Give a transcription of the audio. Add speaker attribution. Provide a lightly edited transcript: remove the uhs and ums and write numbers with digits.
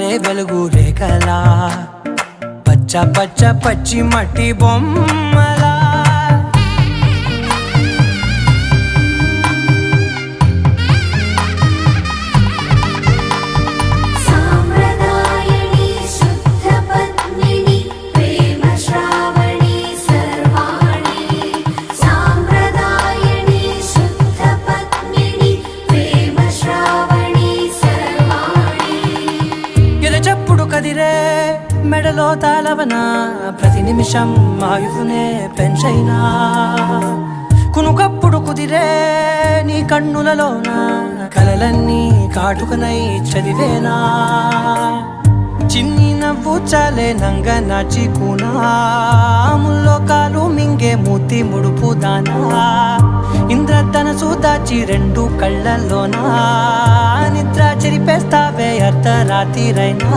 Speaker 1: జారే వెలుగు రేఖలా పచ్చ పచ్చ పచ్చి మట్టి బొమ్మలా కదిరే మెడలో తాళవన ప్రతి నిమిషం ఆయుధునే పెంచైనా కునుకప్పుడు కుదిరే నీ కన్నులలోన కలలన్నీ కాటుకనై చదివేనా చిన్ని నవ్వు చాలే నంగ నాచి కూనాముల్లో కాలు మింగే మూతి ముడుపు దానా ఇంద్రధనసు దాచి రెండు కళ్ళల్లోనా నిద్ర చెరిపేస్తావే అర్ధరాత్రిరైనా